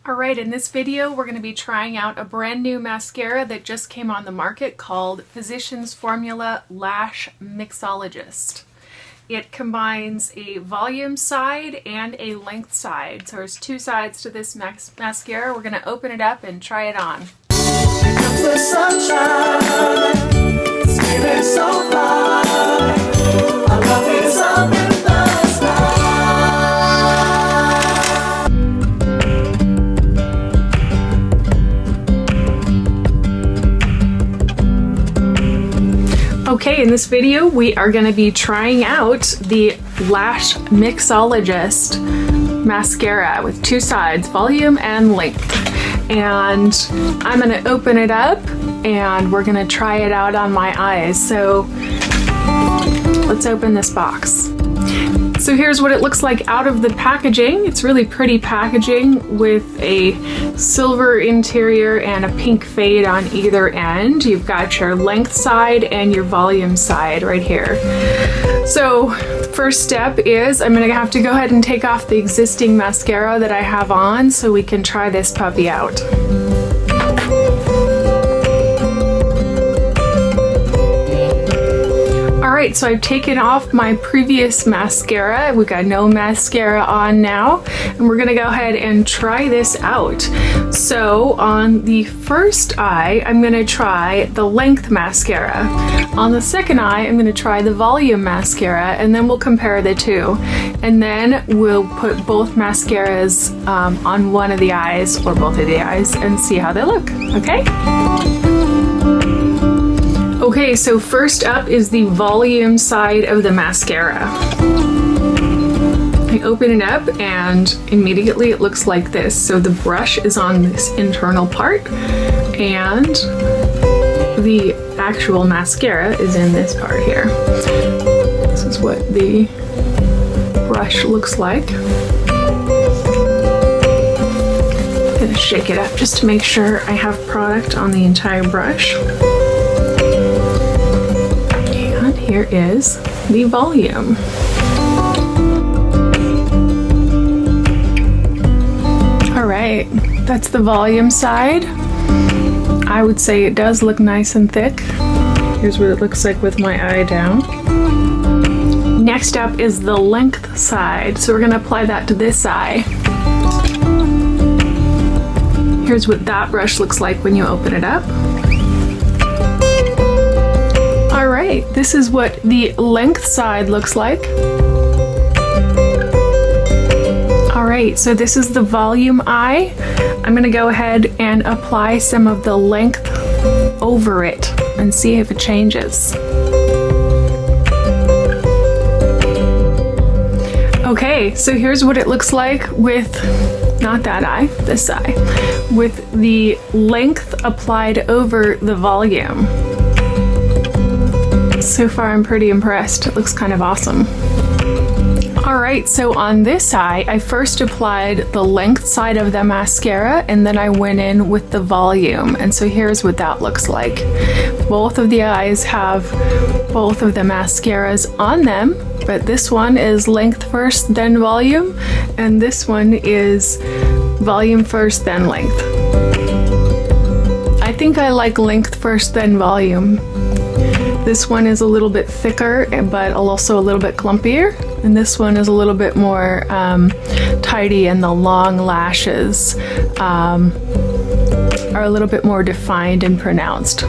Alright, in this video we're going to be trying out a brand new mascara that just came on the market called Physicians Formula Lash Mixologist. It combines a volume side and a length side. So there's two sides to this mascara. We're going to open it up and try it on. Here comes the sunshine, it's feeling so fine. I love it up in the sky. Okay, in this video we are going to be trying out the Lash Mixologist mascara with two sides, volume and length. And I'm going to open it up and we're going to try it out on my eyes. So let's open this box. So here's what it looks like out of the packaging. It's really pretty packaging with a silver interior and a pink fade on either end. You've got your length side and your volume side right here. So first step is I'm gonna have to go ahead and take off the existing mascara that I have on so we can try this puppy out. Alright, so I've taken off my previous mascara. We've got no mascara on now, and we're gonna go ahead and try this out. So on the first eye, I'm gonna try the length mascara. On the second eye, I'm gonna try the volume mascara, and then we'll compare the two. And then we'll put both mascaras on one of the eyes, or both of the eyes, and see how they look, okay? Okay, so first up is the volume side of the mascara. I open it up and immediately it looks like this. So the brush is on this internal part and the actual mascara is in this part here. This is what the brush looks like. I'm gonna shake it up just to make sure I have product on the entire brush. Here is the volume. All right, that's the volume side. I would say it does look nice and thick. Here's what it looks like with my eye down. Next up is the length side. So we're gonna apply that to this eye. Here's what that brush looks like when you open it up. Alright, this is what the length side looks like. Alright, so this is the volume eye. I'm going to go ahead and apply some of the length over it and see if it changes. Okay, so here's what it looks like with, not that eye, this eye, with the length applied over the volume. So far I'm pretty impressed. It looks kind of awesome. Alright, so on this eye, I first applied the length side of the mascara and then I went in with the volume. And so here's what that looks like. Both of the eyes have both of the mascaras on them, but this one is length first, then volume, and this one is volume first, then length. I think I like length first, then volume. This one is a little bit thicker, but also a little bit clumpier. And this one is a little bit more tidy, and the long lashes are a little bit more defined and pronounced.